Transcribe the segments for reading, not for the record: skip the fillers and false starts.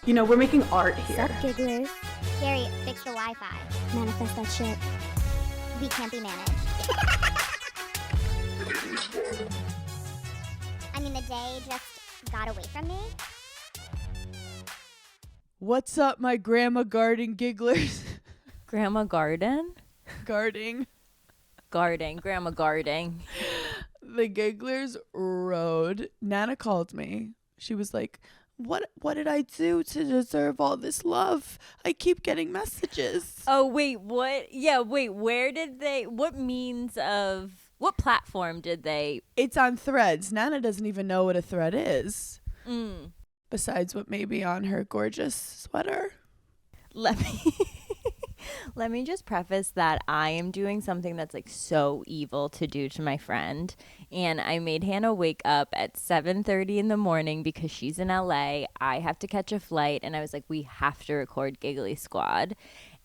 You know, we're making art here. Sup, gigglers? Gary, fix the Wi-Fi. Manifest that shit. We can't be managed. I mean, the day just got away from me. What's up, my grandma garden gigglers? Grandma garden? Guarding. Guarding. Grandma guarding. The gigglers rode. Nana called me. She was like, what did I do to deserve all this love? I keep getting messages. Oh, wait, what? Yeah, wait, where did they, what platform did they? It's on Threads. Nana doesn't even know what a thread is. Mm. Besides what may be on her gorgeous sweater. Let me just preface that I am doing something that's like so evil to do to my friend. And I made Hannah wake up at 7:30 in the morning because she's in LA. I have to catch a flight. And I was like, we have to record Giggly Squad.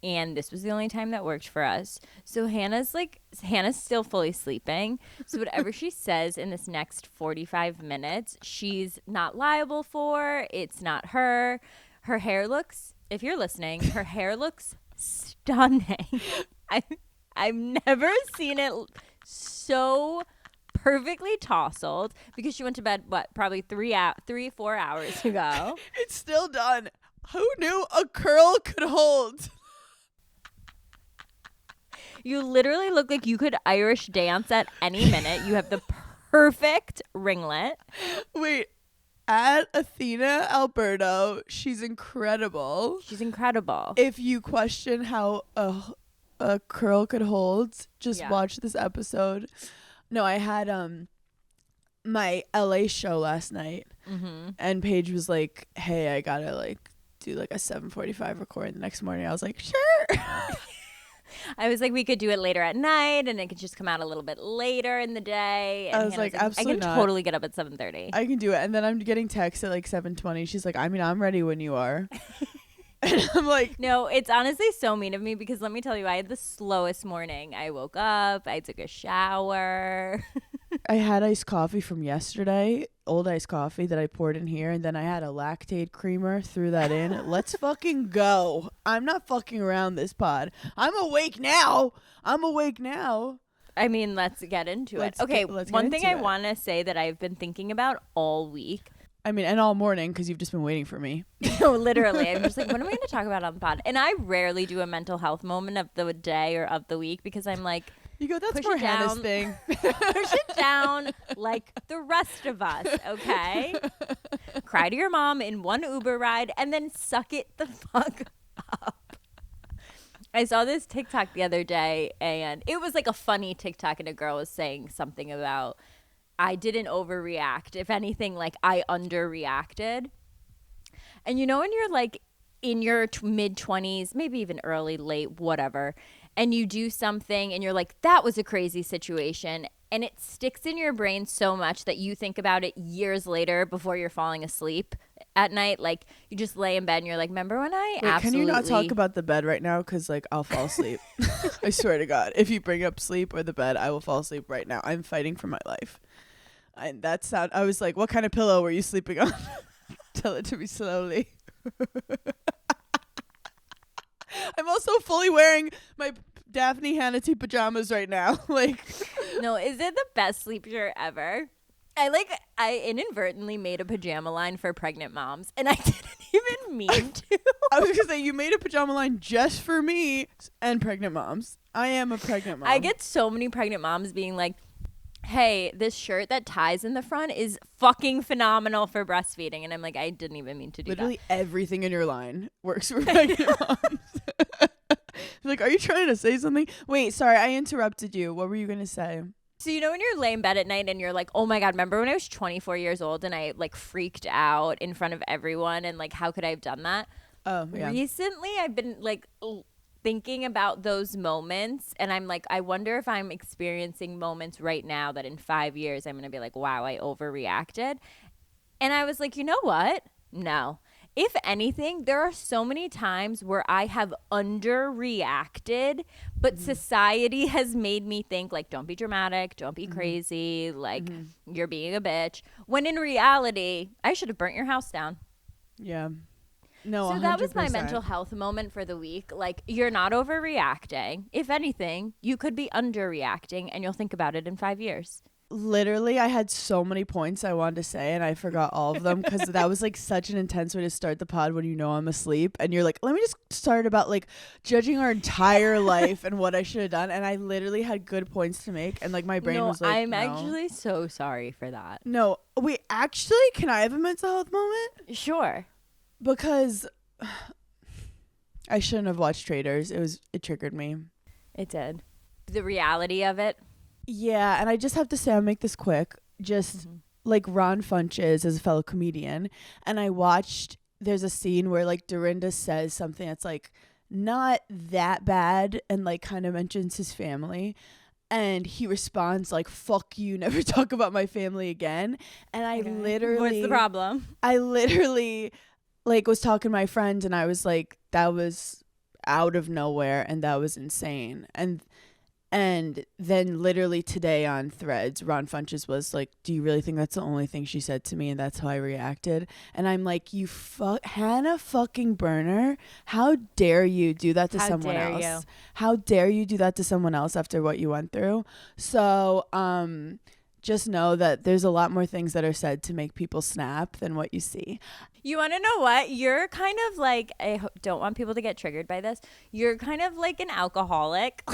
And this was the only time that worked for us. So Hannah's still fully sleeping. So whatever she says in this next 45 minutes, she's not liable for. It's not her. Her hair looks, if you're listening, her hair looks stunning. I've never seen it so perfectly tousled because she went to bed, probably 4 hours ago. It's still done. Who knew a curl could hold? You literally look like you could Irish dance at any minute. You have the perfect ringlet. Wait, at Athena Alberto, she's incredible. She's incredible. If you question how a curl could hold, just watch this episode. No, I had my LA show last night, and Paige was like, "Hey, I gotta like do like a 7:45 recording the next morning." I was like, "Sure." I was like, we could do it later at night, and it could just come out a little bit later in the day. And I was like, absolutely I can not. totally get up at 7:30. I can do it. And then I'm getting text at like 7:20. She's like, I mean, I'm ready when you are. And I'm like, no, it's honestly so mean of me because let me tell you, I had the slowest morning. I woke up, I took a shower. I had iced coffee from yesterday, old iced coffee that I poured in here, and then I had a lactate creamer, threw that in. Let's fucking go. I'm not fucking around this pod. I'm awake now. I mean, let's get into it. Okay, one thing I want to say that I've been thinking about all week. I mean, and all morning because you've just been waiting for me. No, literally. I'm just like, what am I going to talk about on the pod? And I rarely do a mental health moment of the day or of the week because I'm like, you go, that's for Hannah's thing. Push it down like the rest of us, okay? Cry to your mom in one Uber ride and then suck it the fuck up. I saw this TikTok the other day, and it was like a funny TikTok, and a girl was saying something about, I didn't overreact. If anything, like I underreacted. And you know when you're like in your mid-20s, maybe even early, late, whatever, and you do something and you're like, that was a crazy situation. And it sticks in your brain so much that you think about it years later before you're falling asleep at night. Like you just lay in bed and you're like, remember when I absolutely... Can you not talk about the bed right now? Because like I'll fall asleep. I swear to God. If you bring up sleep or the bed, I will fall asleep right now. I'm fighting for my life. And that sound, I was like, what kind of pillow were you sleeping on? Tell it to me slowly. I'm also fully wearing my Daphne Hannity pajamas right now. Like, no, is it the best sleep shirt ever? I inadvertently made a pajama line for pregnant moms, and I didn't even mean to. I was gonna say, you made a pajama line just for me and pregnant moms. I am a pregnant mom. I get so many pregnant moms being like, hey, this shirt that ties in the front is fucking phenomenal for breastfeeding. And I'm like, I didn't even mean to do Literally everything in your line works for pregnant moms. Like, are you trying to say something? Wait, sorry, I interrupted you. What were you going to say? So, you know, when you're laying in bed at night and you're like, oh my God, remember when I was 24 years old and I like freaked out in front of everyone and like, how could I have done that? Oh, yeah. Recently, I've been like thinking about those moments, and I'm like, I wonder if I'm experiencing moments right now that in 5 years I'm going to be like, wow, I overreacted. And I was like, you know what? No. If anything, there are so many times where I have underreacted, but society has made me think like, don't be dramatic, don't be crazy, like you're being a bitch. When in reality, I should have burnt your house down. Yeah. No, So 100%. that was my mental health moment for the week. Like, you're not overreacting. If anything, you could be underreacting, and you'll think about it in 5 years. Literally, I had so many points I wanted to say, and I forgot all of them because that was like such an intense way to start the pod when you know I'm asleep. And you're like, let me just start about like judging our entire life and what I should have done. And I literally had good points to make. And like my brain was like, I'm no. actually so sorry for that. No, wait, actually, can I have a mental health moment? Sure. Because I shouldn't have watched Traders. It triggered me. It did. The reality of it. Yeah, and I just have to say, I'll make this quick. Just like Ron Funches as a fellow comedian, and I watched. There's a scene where like Dorinda says something that's like not that bad, and like kind of mentions his family, and he responds like "fuck you, never talk about my family again." And I literally, what's the problem? I literally like was talking to my friend, and I was like, that was out of nowhere, and that was insane, And then literally today on Threads, Ron Funches was like, do you really think that's the only thing she said to me? And that's how I reacted. And I'm like, Hannah fucking Burner, how dare you do that to someone else? How dare you do that to someone else after what you went through? So just know that there's a lot more things that are said to make people snap than what you see. You want to know what? You're kind of like, don't want people to get triggered by this. You're kind of like an alcoholic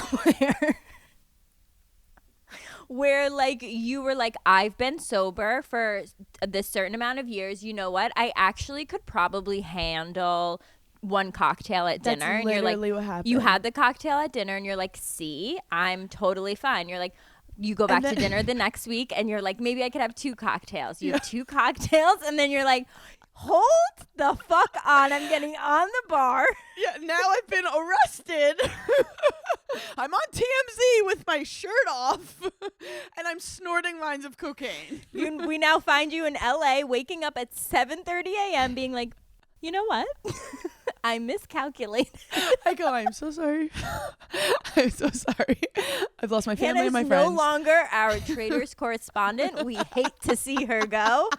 where like you were like, I've been sober for this certain amount of years. You know what? I actually could probably handle one cocktail at dinner. That's and you're like, what happened. you had the cocktail at dinner and you're like, see, I'm totally fine. You're like, you go back to dinner the next week and you're like, maybe I could have 2 cocktails. You have 2 cocktails and then you're like, hold the fuck on. I'm getting on the bar. Yeah, now I've been arrested. I'm on TMZ with my shirt off and I'm snorting lines of cocaine. We now find you in LA waking up at 7:30 a.m. being like, you know what? I miscalculated. I go, I'm so sorry. I'm so sorry. I've lost my family and my friends. No longer our Traders correspondent. We hate to see her go.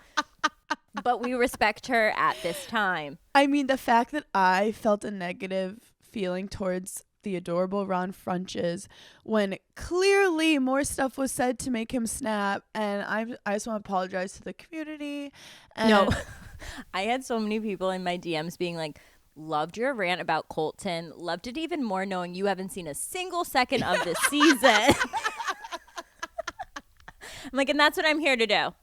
But we respect her at this time. I mean, the fact that I felt a negative feeling towards the adorable Ron Funches when clearly more stuff was said to make him snap, and I just want to apologize to the community. And no, I had so many people in my DMs being like, loved your rant about Colton, loved it even more knowing you haven't seen a single second of the season. I'm like, and that's what I'm here to do.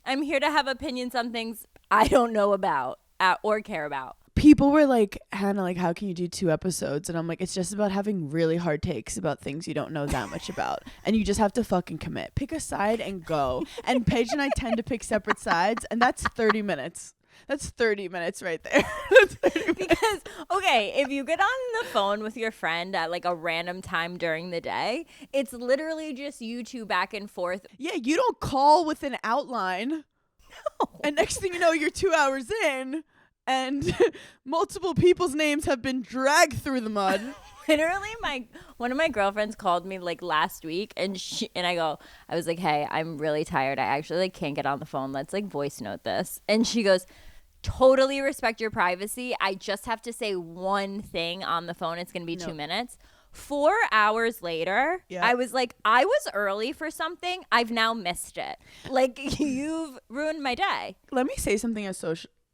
I'm here to have opinions on things I don't know about or care about. People were like, Hannah, like, how can you do 2 episodes? And I'm like, it's just about having really hard takes about things you don't know that much about. And you just have to fucking commit. Pick a side and go. And Paige and I tend to pick separate sides. And that's 30 minutes. That's 30 minutes right there. That's 30 minutes. Because, okay, if you get on the phone with your friend at like a random time during the day, it's literally just you 2 back and forth. Yeah, you don't call with an outline. No. And next thing you know, you're 2 hours in and multiple people's names have been dragged through the mud. Literally, one of my girlfriends called me like last week and I was like, hey, I'm really tired. I actually like can't get on the phone. Let's like voice note this. And she goes, totally respect your privacy. I just have to say one thing on the phone. It's going to be 2 minutes. 4 hours later, I was like, I was early for something. I've now missed it. Like, you've ruined my day. Let me say something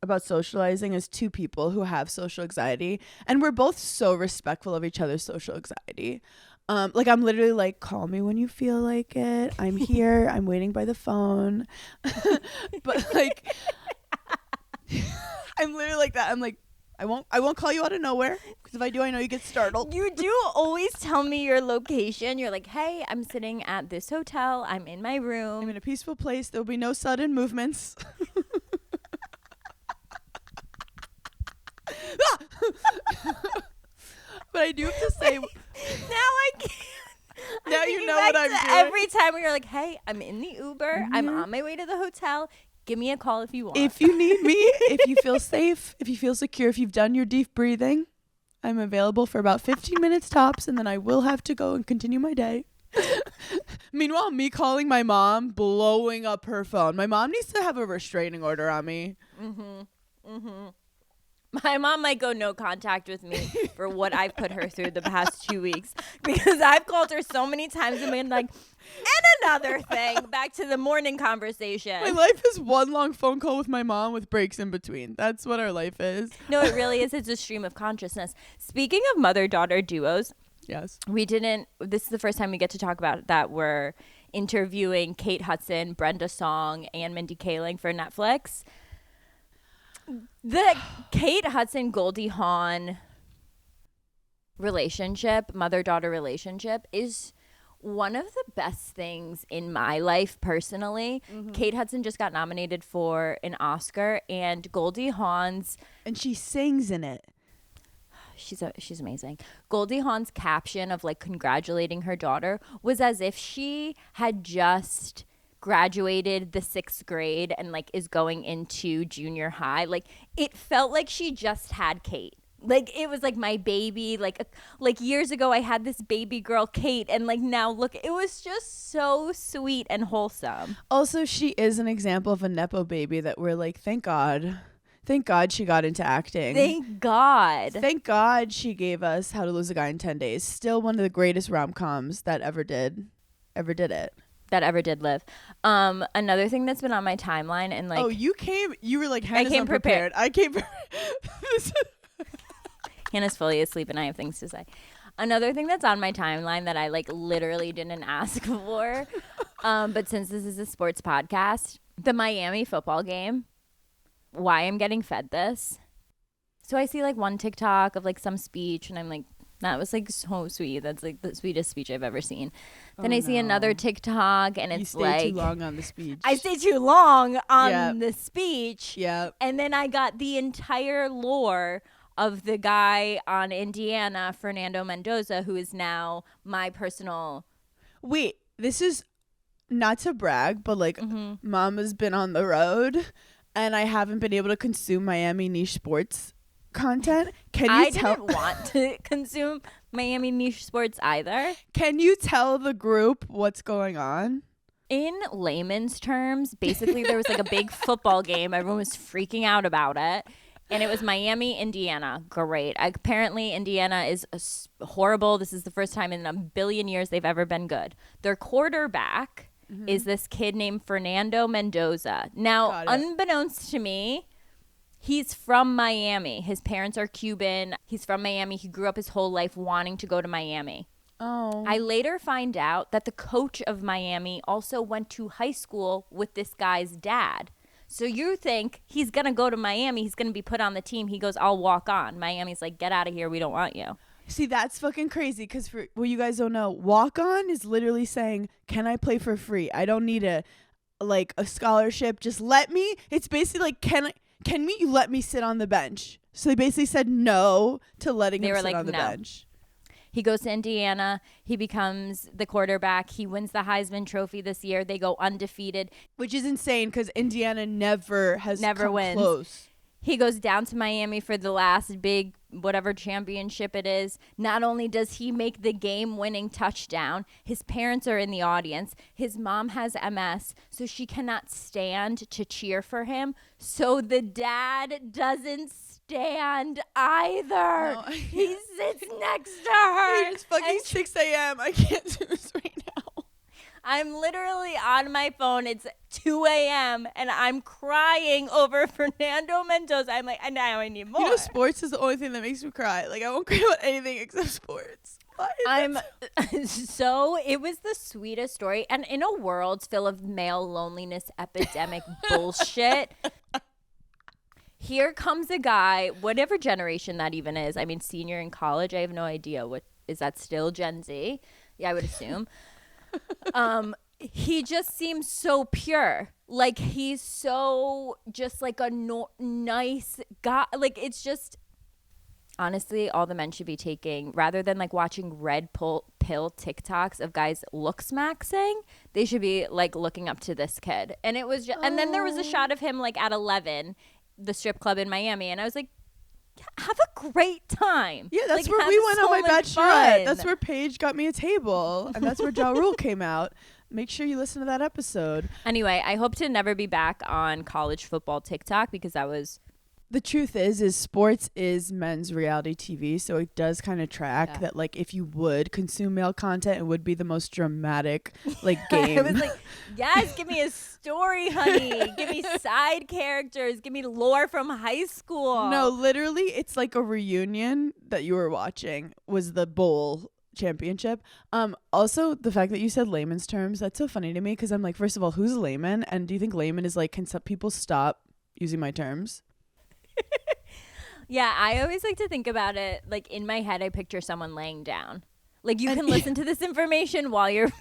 about socializing as 2 people who have social anxiety. And we're both so respectful of each other's social anxiety. Like, I'm literally like, call me when you feel like it. I'm here. I'm waiting by the phone. But like... I'm literally like that. I'm like, I won't call you out of nowhere because if I do, I know you get startled. You do always tell me your location. You're like, hey, I'm sitting at this hotel. I'm in my room. I'm in a peaceful place. There'll be no sudden movements. But I do have to say, now I can't. Now you know what I'm doing. Every time we are like, hey, I'm in the Uber. I'm on my way to the hotel. Give me a call if you want. If you need me, if you feel safe, if you feel secure, if you've done your deep breathing, I'm available for about 15 minutes tops, and then I will have to go and continue my day. Meanwhile, me calling my mom, blowing up her phone. My mom needs to have a restraining order on me. My mom might go no contact with me for what I've put her through the past 2 weeks because I've called her so many times and been like, and another thing, back to the morning conversation. My life is one long phone call with my mom with breaks in between. That's what our life is. No, it really is. It's a stream of consciousness. Speaking of mother-daughter duos, yes, this is the first time we get to talk about that. We're interviewing Kate Hudson, Brenda Song, and Mindy Kaling for Netflix. The Kate Hudson Goldie Hawn relationship, mother-daughter relationship, is one of the best things in my life personally. Kate Hudson just got nominated for an Oscar, and Goldie Hawn's, and she sings in it. She's amazing. Goldie Hawn's caption of like congratulating her daughter was as if she had just graduated the 6th grade and like is going into junior high. Like it felt like she just had Kate. Like it was like my baby. Like years ago I had this baby girl Kate, and like now look, it was just so sweet and wholesome. Also, she is an example of a nepo baby that we're like, thank God she got into acting. Thank God she gave us How to Lose a Guy in 10 Days. Still one of the greatest rom-coms that ever did it. That ever did live. Another thing that's been on my timeline and like, you were like, Hannah's I came unprepared. I came Hannah's fully asleep and I have things to say. Another thing that's on my timeline that I like literally didn't ask for, but since this is a sports podcast, the Miami football game, why I'm getting fed this. So I see like one TikTok of like some speech and I'm like, that was like so sweet. That's like the sweetest speech I've ever seen. Then I see another TikTok and it's like, you stay too long on the speech. I stay too long on the speech. Yeah. And then I got the entire lore of the guy on Indiana, Fernando Mendoza, who is now my personal. Wait, this is not to brag, but like Mama's been on the road and I haven't been able to consume Miami niche sports content. I didn't want to consume Miami niche sports either. Can you tell the group what's going on? In layman's terms, basically there was like a big football game. Everyone was freaking out about it. And it was Miami, Indiana. Great. Apparently, Indiana is horrible. This is the first time in a billion years they've ever been good. Their quarterback is this kid named Fernando Mendoza. Now, unbeknownst to me, he's from Miami. His parents are Cuban. He's from Miami. He grew up his whole life wanting to go to Miami. Oh. I later find out that the coach of Miami also went to high school with this guy's dad. So you think he's going to go to Miami. He's going to be put on the team. He goes, I'll walk on. Miami's like, get out of here. We don't want you. See, that's fucking crazy because for what you guys don't know, walk on is literally saying, can I play for free? I don't need a scholarship. Just let me. It's basically like, can you let me sit on the bench? So they basically said no to letting him sit on the bench. He goes to Indiana. He becomes the quarterback. He wins the Heisman Trophy this year. They go undefeated. Which is insane because Indiana never wins. Close. He goes down to Miami for the last big whatever championship it is. Not only does he make the game-winning touchdown, his parents are in the audience. His mom has MS, so she cannot stand to cheer for him. So the dad doesn't stand either. No. He sits next to her. It's fucking 6 a.m. I can't do this right now. I'm literally on my phone. It's 2 a.m. and I'm crying over Fernando Mendoza. I'm like, now I need more. You know, sports is the only thing that makes me cry. Like, I won't cry about anything except sports. So it was the sweetest story. And in a world full of male loneliness epidemic bullshit, here comes a guy, whatever generation that even is. I mean, senior in college. I have no idea. What is that still Gen Z? Yeah, I would assume. He just seems so pure. Like he's so just like a nice guy. Like it's just honestly all the men should be taking rather than like watching red pill TikToks of guys looks maxing. They should be like looking up to this kid. And it was just, and then there was a shot of him like at 11, the strip club in Miami, and I was like, have a great time. Yeah, that's like, where we went on my bachelorette. Fun. That's where Paige got me a table, and that's where Ja Rule came out. Make sure you listen to that episode. Anyway, I hope to never be back on college football TikTok because that was the truth is sports is men's reality TV, so it does kind of track that, like, if you would consume male content, it would be the most dramatic, like, game. I was like, yes, give me a story, honey. Give me side characters. Give me lore from high school. No, literally, it's like a reunion that you were watching was the bowl championship. Also, the fact that you said layman's terms, that's so funny to me, because I'm like, first of all, who's layman? And do you think layman is like, can some people stop using my terms? Yeah, I always like to think about it, like, in my head, I picture someone laying down. Like, you can listen to this information while you're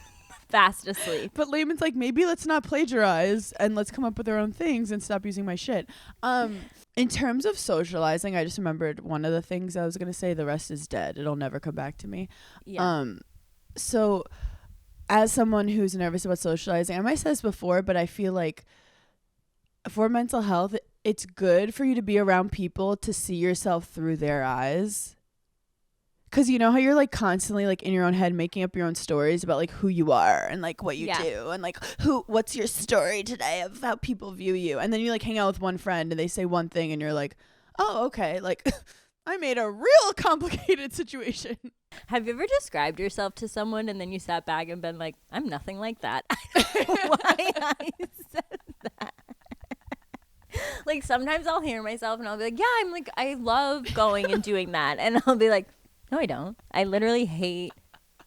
fast asleep. But layman's like, maybe let's not plagiarize and let's come up with our own things and stop using my shit. In terms of socializing, I just remembered one of the things I was going to say. The rest is dead. It'll never come back to me. Yeah. So as someone who's nervous about socializing, I might have said this before, but I feel like for mental health, it's good for you to be around people to see yourself through their eyes. Because you know how you're like constantly like in your own head making up your own stories about like who you are and like what you do and like what's your story today of how people view you. And then you like hang out with one friend and they say one thing and you're like, oh, okay. Like I made a real complicated situation. Have you ever described yourself to someone and then you sat back and been like, I'm nothing like that? I don't know why I said that. Like sometimes I'll hear myself and I'll be like, yeah, I'm like, I love going and doing that. And I'll be like, no, I don't. I literally hate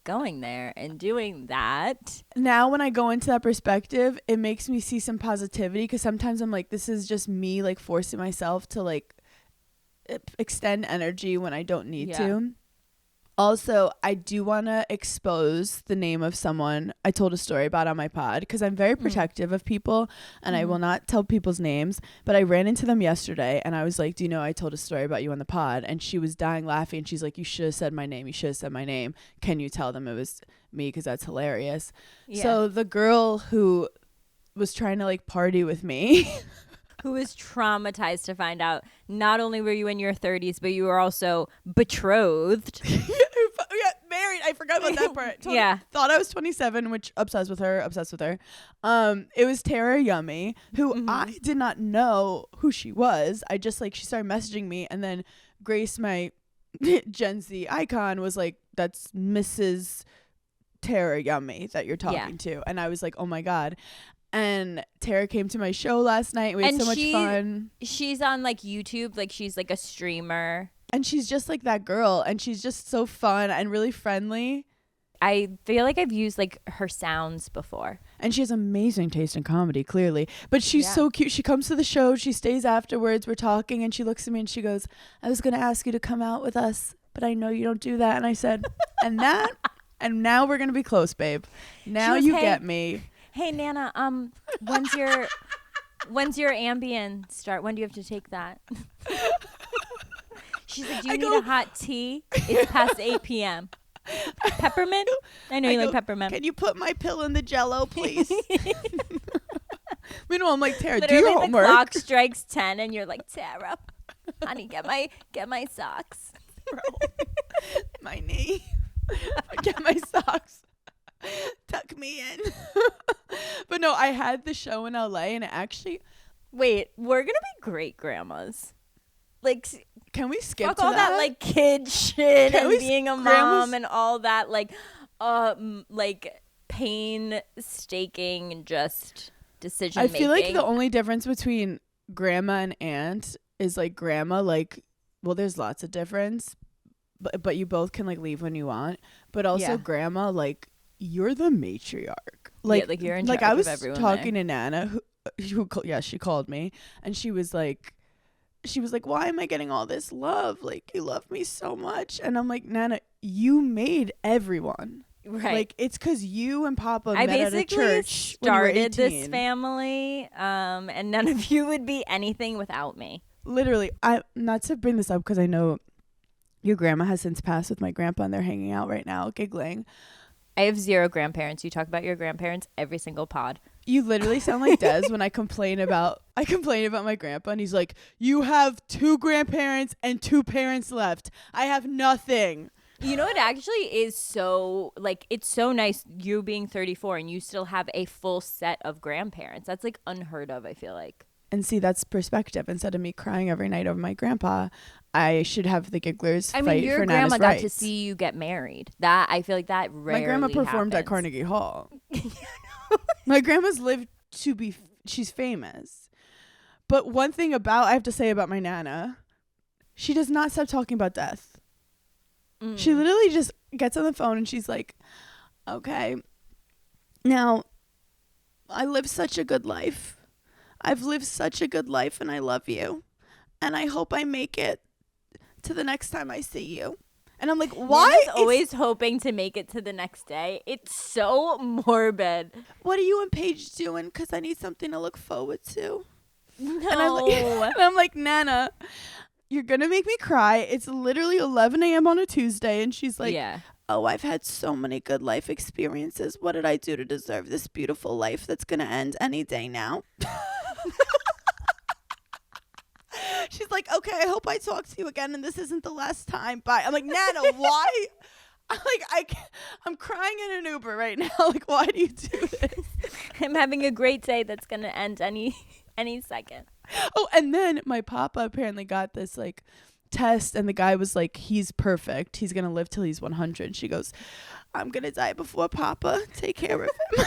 going there and doing that. Now when I go into that perspective, it makes me see some positivity, because sometimes I'm like, this is just me like forcing myself to like extend energy when I don't need to. Also, I do want to expose the name of someone I told a story about on my pod, because I'm very protective of people and I will not tell people's names. But I ran into them yesterday and I was like, do you know I told a story about you on the pod? And she was dying laughing. And she's like, you should have said my name. You should have said my name. Can you tell them it was me? Because that's hilarious. Yeah. So the girl who was trying to like party with me who was traumatized to find out not only were you in your 30s, but you were also betrothed. Yeah, married. I forgot about that part. Thought I was 27, which obsessed with her. It was Tara Yummy, who I did not know who she was. I just like, she started messaging me, and then Grace, my Gen Z icon, was like, that's Mrs. Tara Yummy that you're talking to. And I was like, oh my God. And Tara came to my show last night. We had so much fun. She's on like YouTube, like she's like a streamer. And she's just like that girl. And she's just so fun and really friendly. I feel like I've used like her sounds before. And she has amazing taste in comedy, clearly. But she's so cute. She comes to the show. She stays afterwards. We're talking. And she looks at me and she goes, I was going to ask you to come out with us, but I know you don't do that. And I said, and now we're going to be close, babe. Now goes, get me. Hey Nana, when's your Ambien start? When do you have to take that? She's like, do you need a hot tea? It's past 8 p.m. Peppermint? I know you like peppermint. Can you put my pill in the Jell-O, please? Meanwhile, I'm like, Tara, literally do your homework. The clock strikes 10 and you're like, Tara, honey, get my socks. Bro, my knee. Get my socks. Tuck me in. But no, I had the show in LA and it actually. Wait, we're gonna be great grandmas. Like, can we skip fuck to all that like kid shit and being a mom and all that like painstaking just decision making? I feel like the only difference between grandma and aunt is like grandma, like, well, there's lots of difference, but you both can like leave when you want. But also grandma, like, you're the matriarch. Like you're in charge of everyone. I was talking to Nana, who she called me, and she was like, why am I getting all this love? Like, you love me so much. And I'm like, Nana, you made everyone. Right. Like, it's because you and Papa met at a church. I basically started this family, and none of you would be anything without me. Literally, I not to bring this up because I know your grandma has since passed with my grandpa, and they're hanging out right now, giggling. I have 0 grandparents. You talk about your grandparents every single pod. You literally sound like Des when I complain about my grandpa, and he's like, you have 2 grandparents and 2 parents left. I have nothing. You know, it actually is so, like, it's so nice you being 34 and you still have a full set of grandparents. That's like unheard of, I feel like. And see, that's perspective. Instead of me crying every night over my grandpa, I should have the gigglers I fight mean, your for grandma Nana's got rights. to see you get married. That I feel like that rarely My grandma performed at happens. Carnegie Hall. My grandma's lived to be, she's famous. But one thing I have to say about my Nana, she does not stop talking about death. She literally just gets on the phone and she's like, okay, now I lived such a good life. I've lived such a good life and I love you. And I hope I make it to the next time I see you. And I'm like, why? Nana's always hoping to make it to the next day. It's so morbid. What are you and Paige doing? Because I need something to look forward to. No. And I'm like, Nana, you're going to make me cry. It's literally 11 a.m. on a Tuesday. And she's like, yeah. oh, I've had so many good life experiences. What did I do to deserve this beautiful life that's going to end any day now? She's like, okay, I hope I talk to you again and this isn't the last time. Bye. I'm like, Nana, why? I'm crying in an Uber right now. Like, why do you do this? I'm having a great day that's going to end any second. Oh, and then my papa apparently got this like test and the guy was like, he's perfect. He's going to live till he's 100. She goes, I'm going to die before Papa. Take care of him.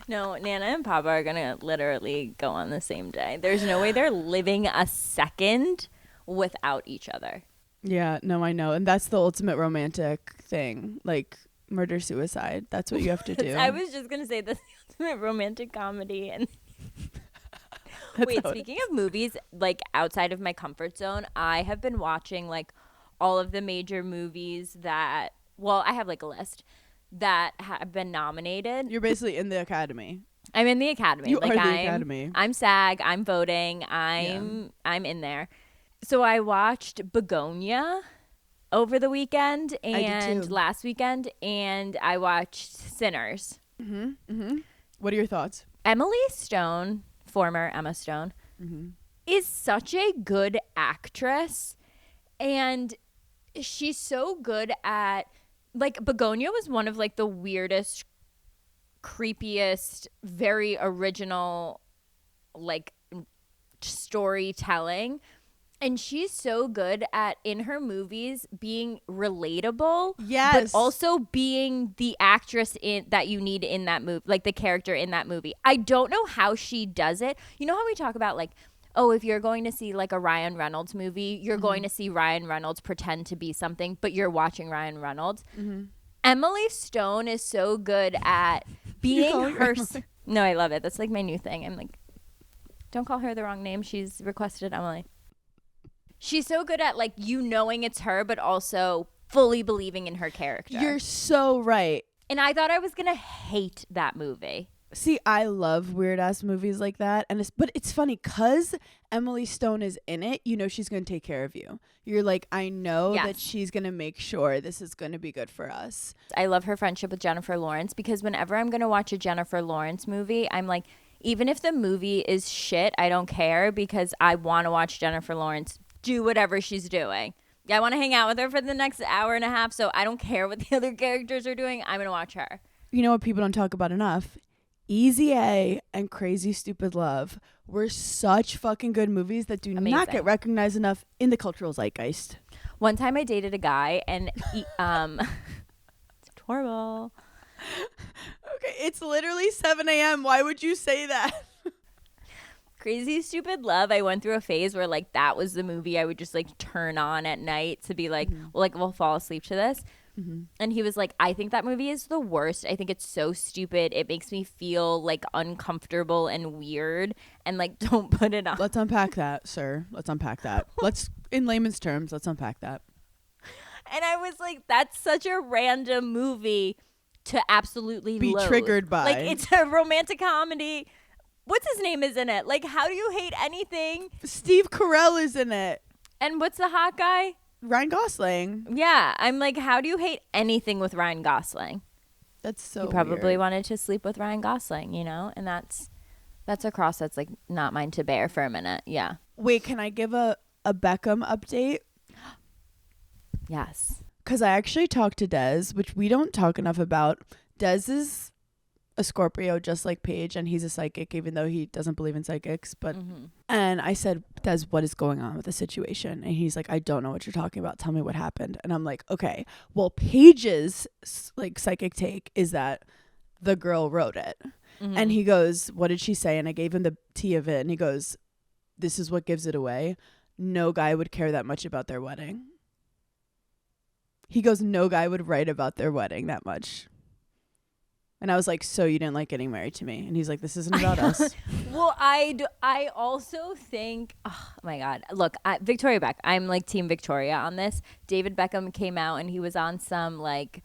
No, Nana and Papa are going to literally go on the same day. There's no way they're living a second without each other. Yeah, no, I know. And that's the ultimate romantic thing. Like murder, suicide. That's what you have to do. I was just going to say that's the ultimate romantic comedy. And wait, speaking of movies, like outside of my comfort zone, I have been watching like all of the major movies that, well, I have like a list that have been nominated. You're basically in the Academy. I'm in the Academy. You like, are the Academy. I'm SAG. I'm voting. I'm in there. So I watched Begonia over the weekend and last weekend, and I watched Sinners. What are your thoughts? Emily Stone, former Emma Stone, is such a good actress, and she's so good at, like, Begonia was one of like the weirdest, creepiest, very original like storytelling. And she's so good at, in her movies, being relatable. Yes. But also being the actress that you need in that movie, like the character in that movie. I don't know how she does it. You know how we talk about like, oh, if you're going to see like a Ryan Reynolds movie, you're going to see Ryan Reynolds pretend to be something, but you're watching Ryan Reynolds. Emily Stone is so good at being her. No, I love it. That's like my new thing. I'm like, don't call her the wrong name. She's requested Emily. She's so good at like you knowing it's her, but also fully believing in her character. You're so right. And I thought I was going to hate that movie. See, I love weird ass movies like that. But it's funny because Emily Stone is in it. You know, she's going to take care of you. You're like, I know that she's going to make sure this is going to be good for us. I love her friendship with Jennifer Lawrence because whenever I'm going to watch a Jennifer Lawrence movie, I'm like, even if the movie is shit, I don't care because I want to watch Jennifer Lawrence do whatever she's doing. I want to hang out with her for the next hour and a half, so I don't care what the other characters are doing. I'm going to watch her. You know what people don't talk about enough? Easy A and Crazy Stupid Love were such fucking good movies that do not get recognized enough in the cultural zeitgeist. One time I dated a guy and he, it's horrible. Okay, it's literally 7 a.m. Why would you say that? Crazy Stupid Love, I went through a phase where like that was the movie I would just like turn on at night to be like, we'll fall asleep to this. And he was like, I think that movie is the worst. I think it's so stupid. It makes me feel like uncomfortable and weird and like don't put it on. Let's unpack that, sir. Let's unpack that. In layman's terms, let's unpack that. And I was like, that's such a random movie to absolutely be loathe. Triggered by. Like it's a romantic comedy. What's his name is in it? Like, how do you hate anything? Steve Carell is in it. And what's the hot guy? Ryan Gosling. Yeah, I'm like, how do you hate anything with Ryan Gosling? That's so You probably weird. wanted to sleep with Ryan Gosling, you know? And that's a cross that's like not mine to bear for a minute. Yeah. Wait, can I give a Beckham update? Yes. Because I actually talked to Des, which we don't talk enough about. Des is a Scorpio just like Paige, and he's a psychic, even though he doesn't believe in psychics. But and I said, Des, what is going on with the situation? And he's like, I don't know what you're talking about. Tell me what happened. And I'm like, okay, well, Paige's like psychic take is that the girl wrote it. And he goes, what did she say? And I gave him the tea of it, and he goes, this is what gives it away. No guy would care that much about their wedding. He goes, no guy would write about their wedding that much. And I was like, so you didn't like getting married to me? And he's like, this isn't about us. Well, I also think, oh my God, look, Victoria Beck, I'm like team Victoria on this. David Beckham came out and he was on some like,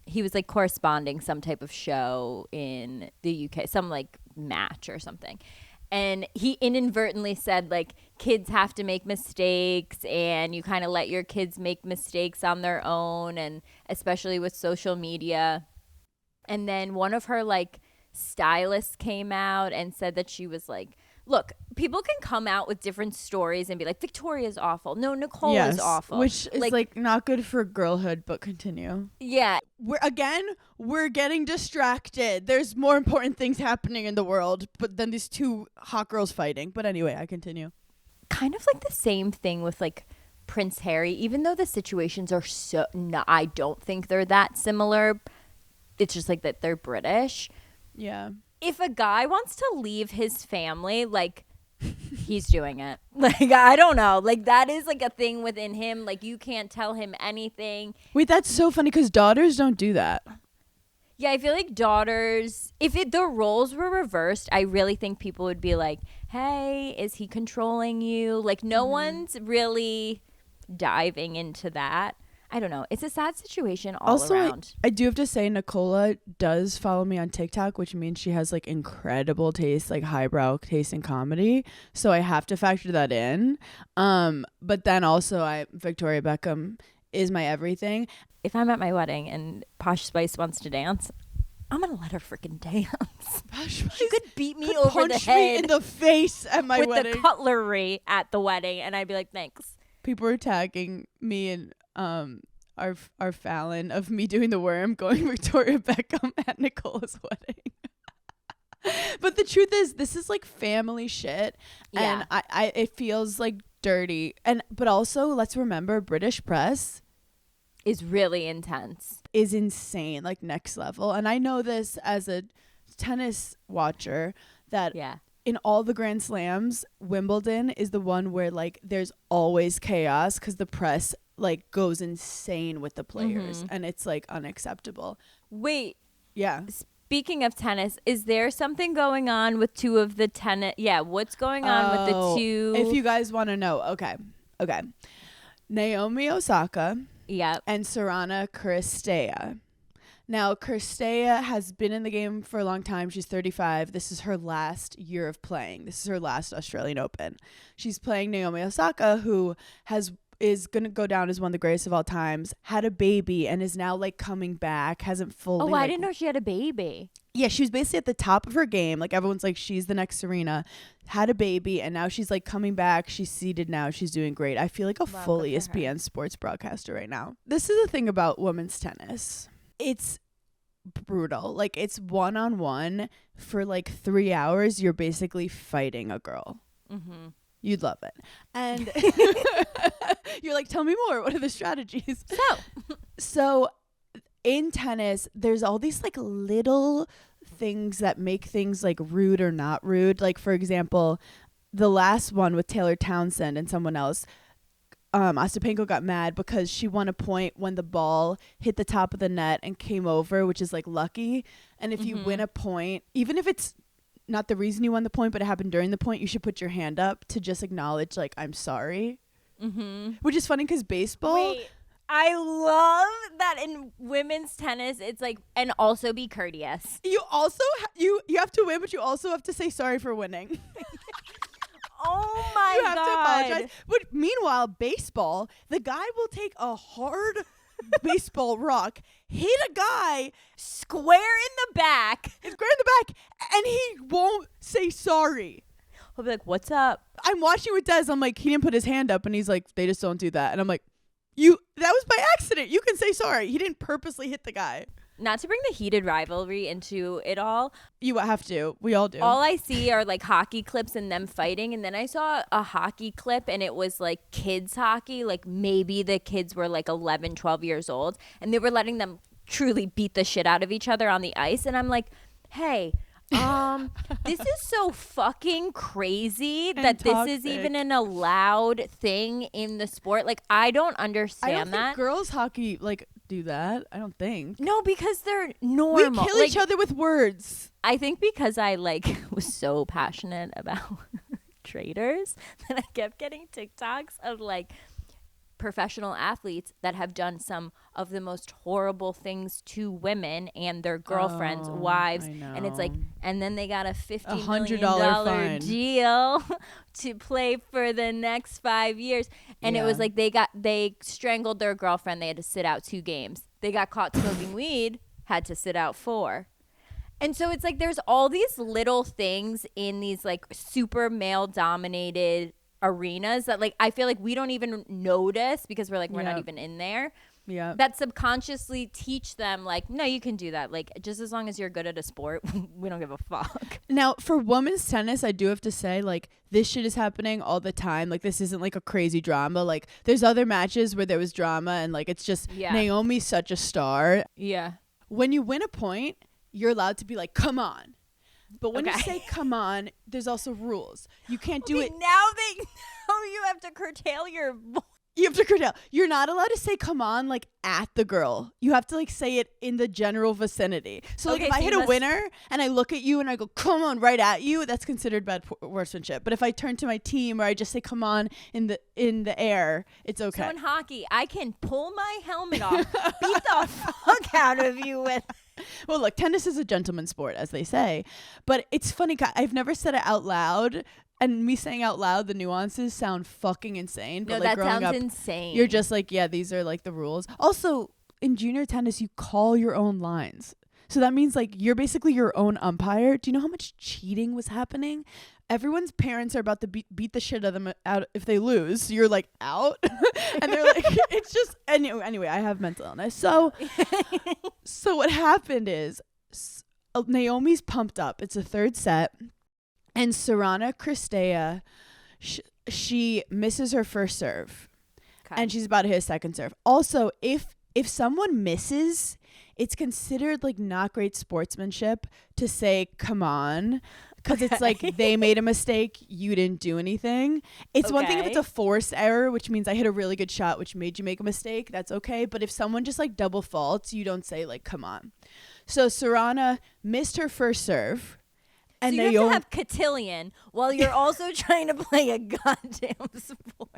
he was like corresponding some type of show in the UK, some like match or something. And he inadvertently said like kids have to make mistakes and you kind of let your kids make mistakes on their own, and especially with social media. And then one of her like stylists came out and said that she was like, look, people can come out with different stories and be like, Victoria's awful. No, Nicole is awful. Which is like not good for girlhood, but continue. Yeah. We're getting distracted. There's more important things happening in the world, but then these two hot girls fighting. But anyway, I continue. Kind of like the same thing with like Prince Harry, even though the situations are so, no, I don't think they're that similar. It's just like that they're British. Yeah. If a guy wants to leave his family, like he's doing it. Like, I don't know. Like that is like a thing within him. Like you can't tell him anything. Wait, that's so funny because daughters don't do that. Yeah, I feel like daughters, if the roles were reversed, I really think people would be like, hey, is he controlling you? Like no one's really diving into that. I don't know. It's a sad situation all around. I do have to say, Nicola does follow me on TikTok, which means she has like incredible taste, like highbrow taste in comedy. So I have to factor that in. But then also Victoria Beckham is my everything. If I'm at my wedding and Posh Spice wants to dance, I'm going to let her freaking dance. She could beat me over the head. Punch me in the face at my wedding. With the cutlery at the wedding. And I'd be like, thanks. People are tagging me and our Fallon of me doing the worm going Victoria Beckham at Nicola's wedding. But the truth is, this is like family shit, and I it feels like dirty. But also, let's remember, British press is really intense, is insane, like next level. And I know this as a tennis watcher that in all the Grand Slams, Wimbledon is the one where like there's always chaos because the press like goes insane with the players and it's like unacceptable. Wait. Yeah. Speaking of tennis, is there something going on with two of the tennis? Yeah. What's going on with the two? If you guys want to know. Okay. Naomi Osaka. Yep. And Sorana Cirstea. Now, Cirstea has been in the game for a long time. She's 35. This is her last year of playing. This is her last Australian Open. She's playing Naomi Osaka, who is going to go down as one of the greatest of all times, had a baby, and is now, like, coming back, hasn't fully... Oh, I didn't know she had a baby. Yeah, she was basically at the top of her game. Like, everyone's like, she's the next Serena. Had a baby, and now she's, like, coming back. She's seeded now. She's doing great. I feel like a full ESPN sports broadcaster right now. This is the thing about women's tennis. It's brutal. Like, it's one-on-one for, like, 3 hours. You're basically fighting a girl. Mm-hmm. You'd love it. And you're like, tell me more. What are the strategies? So in tennis, there's all these like little things that make things like rude or not rude. Like, for example, the last one with Taylor Townsend and someone else, Ostapenko got mad because she won a point when the ball hit the top of the net and came over, which is like lucky. And if you win a point, even if it's not the reason you won the point, but it happened during the point, you should put your hand up to just acknowledge, like, I'm sorry. Which is funny because baseball... Wait, I love that in women's tennis, it's like, and also be courteous. You also, you have to win, but you also have to say sorry for winning. Oh my God. You have to apologize. But meanwhile, baseball, the guy will take a hard baseball rock, hit a guy square in the back, and he won't say sorry. He'll be like, what's up? I'm watching with Des. I'm like, he didn't put his hand up, and he's like, they just don't do that. And I'm like, that was by accident. You can say sorry. He didn't purposely hit the guy. not to bring the heated rivalry into it all. You have to. We all do. All I see are like hockey clips and them fighting. And then I saw a hockey clip and it was like kids hockey. Like maybe the kids were like 11, 12 years old. And they were letting them truly beat the shit out of each other on the ice. And I'm like, hey, this is so fucking crazy that this is even an allowed thing in the sport. Like, I don't understand I don't that. think girls hockey like do that. I don't think. No, because they're normal. We kill each other with words. I think because I like was so passionate about traders that I kept getting TikToks of like professional athletes that have done some of the most horrible things to women and their girlfriends, wives, and it's like, and then they got a $50 million fine. deal to play for the next 5 years, and it was like they strangled their girlfriend. They had to sit out 2 games. They got caught smoking weed, had to sit out 4. And so it's like there's all these little things in these like super male dominated arenas that like I feel like we don't even notice because we're like we're not even in there. Yeah. That subconsciously teach them like, no, you can do that. Like just as long as you're good at a sport, we don't give a fuck. Now for women's tennis, I do have to say like this shit is happening all the time. Like this isn't like a crazy drama. Like there's other matches where there was drama and like it's just Naomi's such a star. Yeah. When you win a point, you're allowed to be like, come on. But when you say come on, there's also rules. You can't do it. Now they know you have to curtail your voice. You have to curtail. You're not allowed to say come on like at the girl. You have to like say it in the general vicinity. So like if I hit a winner and I look at you and I go come on right at you, that's considered bad sportsmanship. But if I turn to my team or I just say come on in the air, it's okay. So in hockey, I can pull my helmet off, beat the fuck out of you with. Well, look, tennis is a gentleman's sport, as they say. But it's funny. I've never said it out loud. And me saying out loud, the nuances sound fucking insane. But no, like that sounds up, insane. You're just like, yeah, these are like the rules. Also, in junior tennis, you call your own lines. So that means like you're basically your own umpire. Do you know how much cheating was happening? Everyone's parents are about to beat the shit out of them out if they lose. So you're like out. And they're like, it's just, anyway, I have mental illness. So what happened is Naomi's pumped up. It's a third set. And Sorana Cristea, she misses her first serve. Okay. And she's about to hit a second serve. Also, if someone misses, it's considered like not great sportsmanship to say, come on. Because it's like they made a mistake, you didn't do anything. It's one thing if it's a forced error, which means I hit a really good shot, which made you make a mistake. That's okay. But if someone just like double faults, you don't say like, come on. So Sorana missed her first serve. And so you have to have cotillion while you're also trying to play a goddamn sport.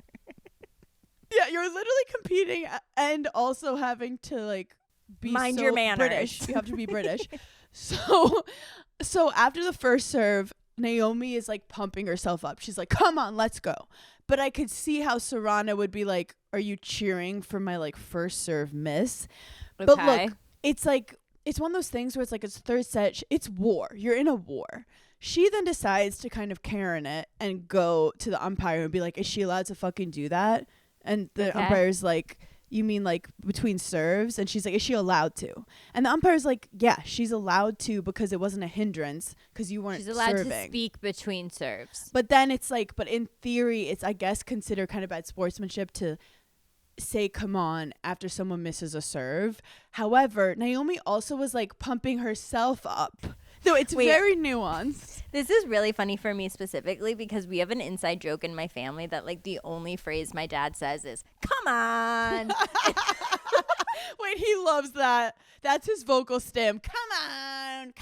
Yeah, you're literally competing and also having to like be mind your manners. British. You have to be British. So after the first serve, Naomi is like pumping herself up. She's like, come on, let's go. But I could see how Sorana would be like, are you cheering for my like first serve miss? Okay. But look, it's like, it's one of those things where it's like it's third set. It's war. You're in a war. She then decides to kind of Karen it and go to the umpire and be like, is she allowed to fucking do that? And the umpire's like, you mean like between serves? And she's like, is she allowed to? And the umpire's like, yeah, she's allowed to because it wasn't a hindrance because you weren't serving. She's allowed to speak between serves. But then it's like, but in theory, it's, I guess, considered kind of bad sportsmanship to say come on after someone misses a serve. However, Naomi also was like pumping herself up. So it's very nuanced. This is really funny for me specifically because we have an inside joke in my family that like the only phrase my dad says is come on. Wait, he loves that. That's his vocal stem. Come on.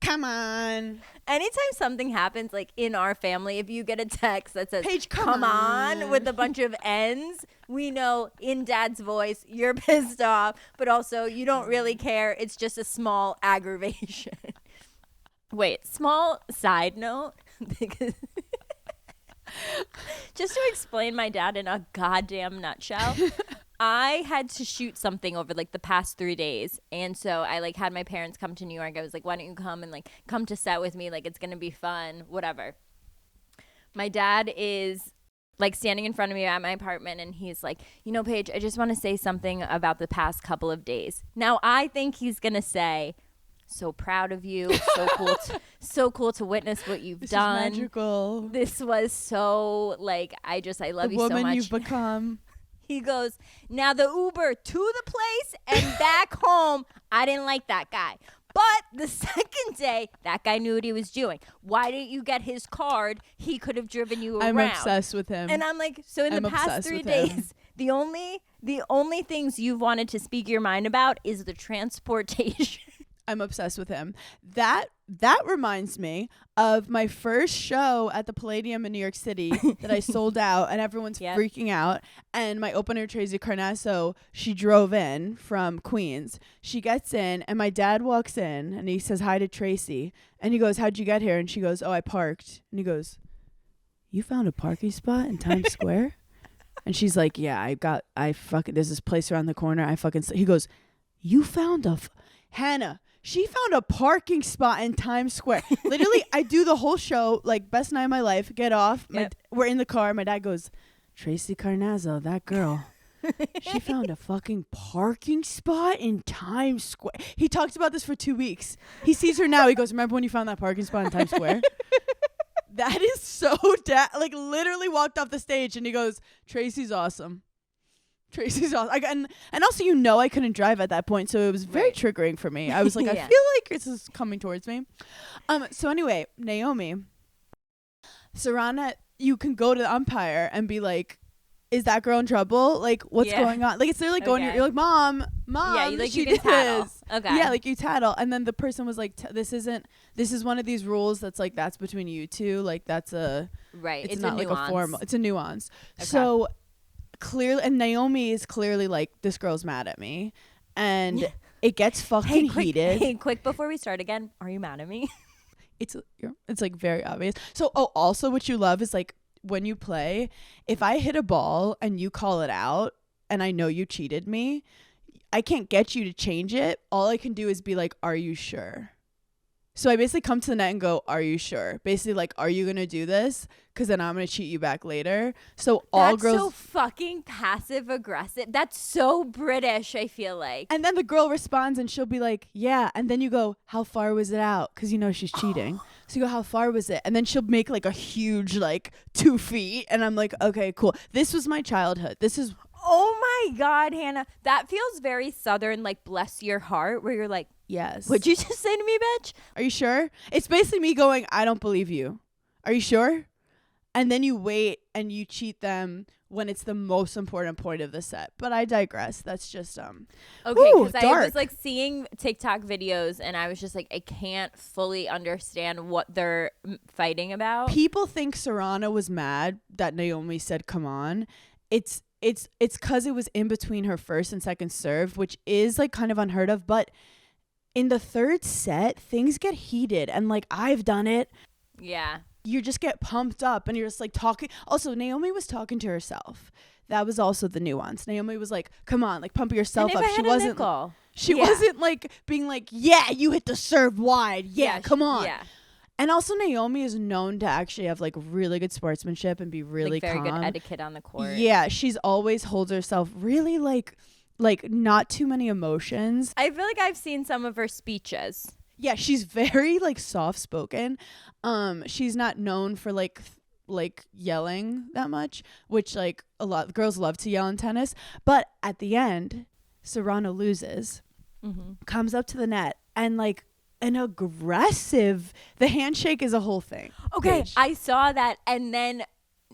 Come on. Anytime something happens like in our family, if you get a text that says Paige, come on with a bunch of N's, we know in dad's voice you're pissed off, but also you don't really care. It's just a small aggravation. Wait, small side note. Just to explain my dad in a goddamn nutshell. I had to shoot something over like the past 3 days. And so I like had my parents come to New York. I was like, why don't you come and like come to set with me? Like it's going to be fun, whatever. My dad is like standing in front of me at my apartment, and he's like, Paige, I just want to say something about the past couple of days. Now I think he's gonna say, so proud of you, so cool to witness what you've done. Is magical. This was so like, I love you so much. The woman you've become. He goes, now the Uber to the place and back home, I didn't like that guy. But the second day, that guy knew what he was doing. Why didn't you get his card? He could have driven you around. I'm obsessed with him. And I'm like, so in the past 3 days, the only things you've wanted to speak your mind about is the transportation. I'm obsessed with him. That reminds me of my first show at the Palladium in New York City that I sold out, and everyone's freaking out. And my opener, Tracy Carnasso, she drove in from Queens. She gets in, and my dad walks in, and he says hi to Tracy. And he goes, how'd you get here? And she goes, oh, I parked. And he goes, you found a parking spot in Times Square? And she's like, yeah, there's this place around the corner. He goes, you found Hannah, she found a parking spot in Times Square. Literally, I do the whole show, like, best night of my life, get off. We're in the car. My dad goes, Tracy Carnazzo, that girl, she found a fucking parking spot in Times Square. He talks about this for 2 weeks. He sees her now. He goes, remember when you found that parking spot in Times Square? That is so like, literally walked off the stage, and he goes, Tracy's awesome. Tracy's awesome. And also, I couldn't drive at that point, so it was very triggering for me. I was like, I feel like this is coming towards me. So anyway, Naomi, Sarana, you can go to the umpire and be like, is that girl in trouble? Like, what's going on? Like, it's literally going, you're like, mom, yeah, you she can did tattle. this. Okay. Yeah, like, you tattle. And then the person was like, this is one of these rules that's like, that's between you two. Like, that's it's not like a formal, it's a nuance. Okay. So clearly, and Naomi is clearly like, this girl's mad at me, and it gets fucking heated. Hey, quick before we start again, are you mad at me? It's like very obvious. So also what you love is like, when you play, if I hit a ball and you call it out and I know you cheated me, I can't get you to change it. All I can do is be like, are you sure? So I basically come to the net and go, are you sure? Basically, like, are you going to do this? Because then I'm going to cheat you back later. So all girls. That's so fucking passive aggressive. That's so British, I feel like. And then the girl responds and she'll be like, yeah. And then you go, how far was it out? Because she's cheating. So you go, how far was it? And then she'll make like a huge, like, 2 feet. And I'm like, okay, cool. This was my childhood. This is. Oh my God, Hannah. That feels very Southern, like, bless your heart, where you're like, yes. What'd you just say to me, bitch? Are you sure? It's basically me going, I don't believe you. Are you sure? And then you wait and you cheat them when it's the most important point of the set. But I digress. That's just okay, because I was like seeing TikTok videos and I was just like, I can't fully understand what they're fighting about. People think Sarana was mad that Naomi said, come on. It's because it was in between her first and second serve, which is like kind of unheard of. But in the third set, things get heated, and like, I've done it. Yeah. You just get pumped up and you're just like talking. Also, Naomi was talking to herself. That was also the nuance. Naomi was like, come on, like, pump yourself up. She wasn't like being like, yeah, you hit the serve wide. Yeah, come on. Yeah. And also, Naomi is known to actually have like really good sportsmanship and be really very calm. Good etiquette on the court. Yeah, she's always holds herself really like not too many emotions. I feel like I've seen some of her speeches. Yeah, she's very like soft spoken. She's not known for like yelling that much, which like a lot of girls love to yell in tennis. But at the end, Serrano loses, comes up to the net, and like an aggressive. The handshake is a whole thing. Okay, Paige. I saw that, and then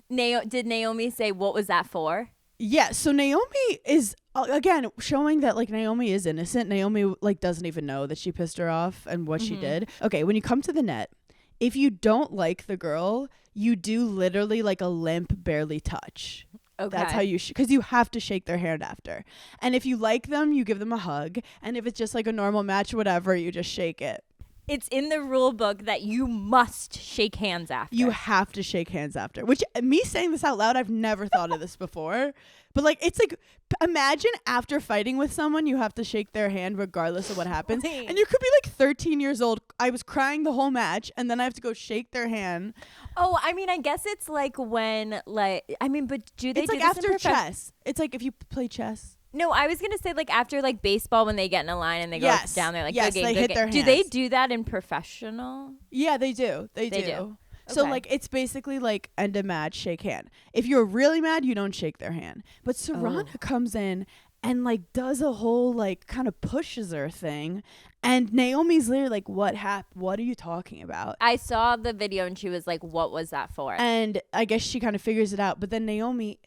did Naomi say what was that for? Yeah, so Naomi is again showing that like Naomi is innocent. Naomi like doesn't even know that she pissed her off and what she did. Okay, when you come to the net, if you don't like the girl, you do literally like a limp, barely touch. Okay. That's how you because you have to shake their hand after. And if you like them, you give them a hug. And if it's just like a normal match, whatever, you just shake it. it's in the rule book that you must shake hands after. You have to shake hands after. Which, me saying this out loud, I've never thought of this before. But like, it's like, imagine after fighting with someone, you have to shake their hand regardless of what happens. Wait. And you could be like 13 years old. I was crying the whole match, and then I have to go shake their hand. Oh, I mean, I guess it's like when, like, I mean, but do they It's do like this in after chess. It's like if you play chess. No, I was going to say like after like baseball when they get in a line and they go down there like, yes, go game, they go hit game. their Do they hands. do that in professional? Yeah, they do. They do. So Okay. like it's basically like end a match, shake hand. If you're really mad, you don't shake their hand. But Serrana comes in and like does a whole like kind of pushes her thing, and Naomi's literally like, "What happened? What are you talking about?" I saw the video and she was like, "What was that for?" And I guess she kind of figures it out. But then Naomi,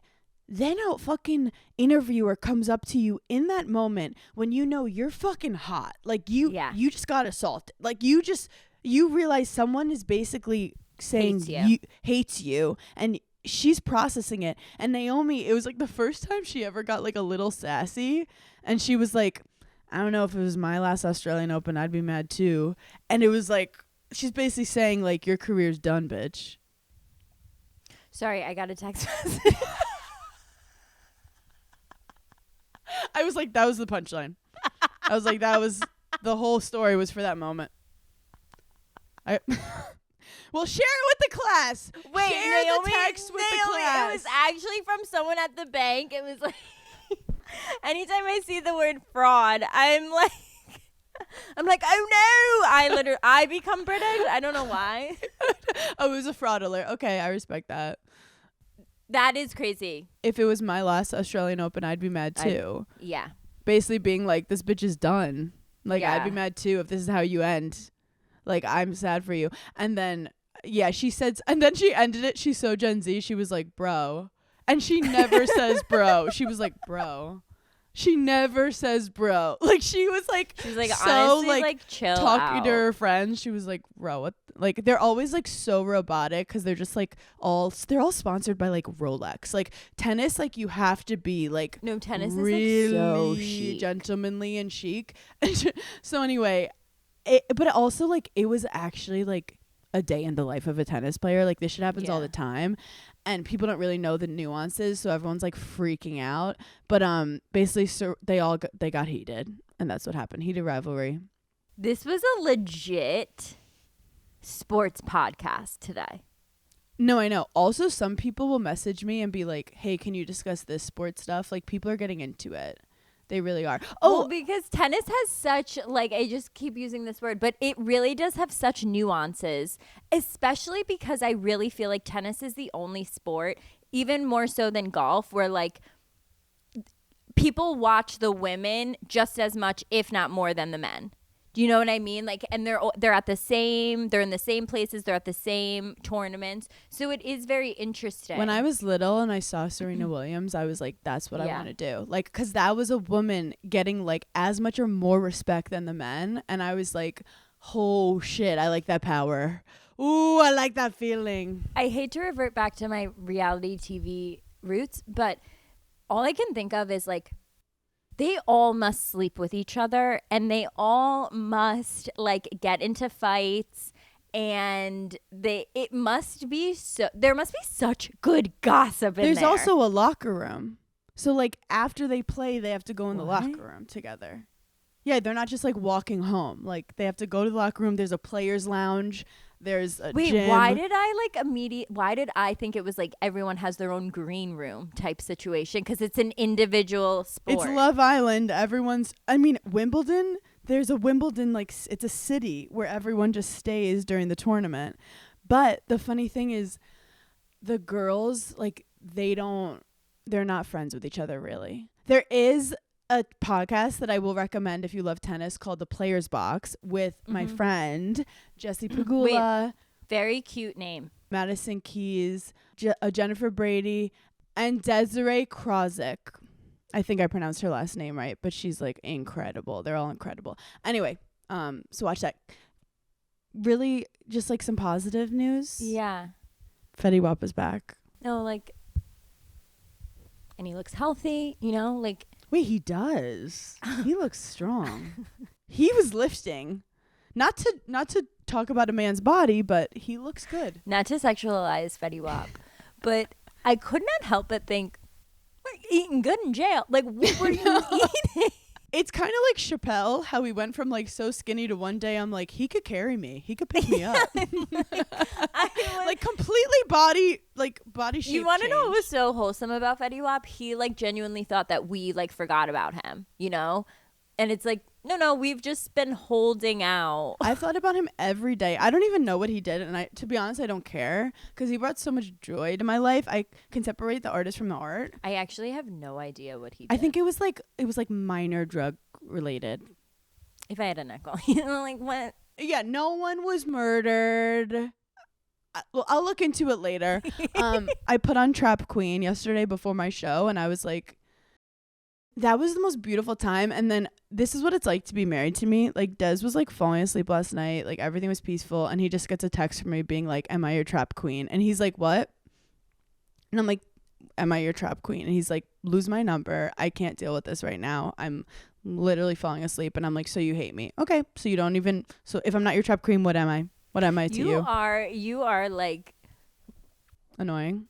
then a fucking interviewer comes up to you in that moment when you know you're fucking hot, like you just got assaulted, like you realize someone is basically saying hates you, and she's processing it. And Naomi, it was like the first time she ever got like a little sassy, and she was like, I don't know, if it was my last Australian Open, I'd be mad too. And it was like, she's basically saying like, your career's done, bitch. Sorry, I got a text message. I was like, that was the punchline. I was like, that was the whole story was for that moment. Well, share it with the class. Wait, share Naomi, the text with the class. It was actually from someone at the bank. It was like, anytime I see the word fraud, I'm like, oh no! I become British. I don't know why. Oh, it was a fraud alert. Okay, I respect that. That is crazy. If it was my last Australian Open, I'd be mad too. Yeah. Basically being like, this bitch is done. Like, Yeah. I'd be mad too if this is how you end. Like, I'm sad for you. And then, yeah, she said, and then she ended it. She's so Gen Z. She was like, bro. And she never says bro. She was like, bro. She never says bro. Like, she was like, so honestly, like chill talking out. to her friends. She was like, bro, what? Like, they're always like so robotic because they're just like they're all sponsored by like Rolex. Like, tennis, like, you have to be like, No, tennis really is like so chic. gentlemanly and chic. So anyway, but also like, it was actually like a day in the life of a tennis player. Like, this shit happens all the time, and people don't really know the nuances, so everyone's like freaking out. But basically, they got heated, and that's what happened. Heated rivalry. This was a legit sports podcast today. No, I know. Also, some people will message me and be like, hey, can you discuss this sports stuff? Like, people are getting into it. They really are. Well, because tennis has such, like, I just keep using this word, but it really does have such nuances, especially because I really feel like tennis is the only sport, even more so than golf, where, like, people watch the women just as much, if not more, than the men. Do you know what I mean? Like, and they're in the same places, they're at the same tournaments. So it is very interesting. When I was little and I saw Serena Williams, I was like, that's what I want to do. Like, because that was a woman getting like as much or more respect than the men. And I was like, oh shit, I like that power. Ooh, I like that feeling. I hate to revert back to my reality TV roots, but all I can think of is like, they all must sleep with each other, and they all must like get into fights, and there must be such good gossip in there. There's also a locker room. So like after they play, they have to go in the locker room together. Yeah, they're not just like walking home. Like they have to go to the locker room. There's a players lounge. There's a gym. Why did I think it was like everyone has their own green room type situation? Because it's an individual sport. It's Love Island. Wimbledon, there's a Wimbledon, like it's a city where everyone just stays during the tournament. But the funny thing is the girls, like they're not friends with each other really. There is a podcast that I will recommend if you love tennis called The Players Box with my friend Jessie Pagula. Very cute name. Madison Keys, Jennifer Brady, and Desiree Krozik. I think I pronounced her last name right, but she's like incredible. They're all incredible. Anyway, so watch that. Really, just like some positive news. Yeah. Fetty Wap is back. No, like, and he looks healthy, you know, like. Wait, he does. He looks strong. He was lifting. Not to talk about a man's body, but he looks good. Not to sexualize Fetty Wap, but I could not help but think, we're eating good in jail. Like, what were you eating? It's kind of like Chappelle, how he went from like so skinny to one day I'm like, he could carry me. He could pick me up. Like completely body shape. You want to know what was so wholesome about Fetty Wap? He like genuinely thought that we like forgot about him, you know? And it's like, no, we've just been holding out. I thought about him every day. I don't even know what he did, and to be honest, I don't care because he brought so much joy to my life. I can separate the artist from the art. I actually have no idea what he did. I think it was like minor drug related. If I had a nickel, you know, like what? Yeah, no one was murdered. Well, I'll look into it later. I put on Trap Queen yesterday before my show, and I was like, that was the most beautiful time. And then this is what it's like to be married to me. Like Des was like falling asleep last night. Like everything was peaceful. And he just gets a text from me being like, am I your trap queen? And he's like, what? And I'm like, am I your trap queen? And he's like, lose my number. I can't deal with this right now. I'm literally falling asleep. And I'm like, so you hate me. Okay. So you don't even, so if I'm not your trap queen, what am I? What am I to you? You are like annoying.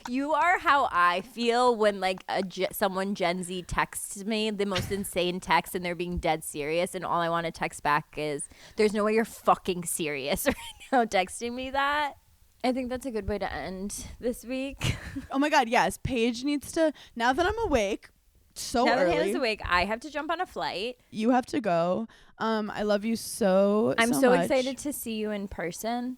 You are how I feel when like someone Gen Z texts me the most insane text and they're being dead serious, and all I want to text back is, there's no way you're fucking serious right now texting me that. I think that's a good way to end this week. Oh my God, yes. Paige needs to, now that I'm awake, so now early. Now that Hannah's awake, I have to jump on a flight. You have to go. I love you so I'm so much. excited to see you in person.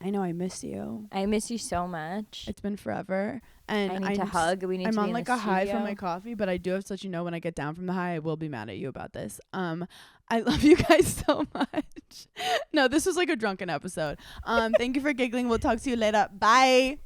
I know, I miss you. I miss you so much. It's been forever. And I need to hug. We need I'm to be on like a studio. high from my coffee, but I do have to let you know when I get down from the high, I will be mad at you about this. I love you guys so much. No, this was like a drunken episode. Thank you for giggling. We'll talk to you later. Bye.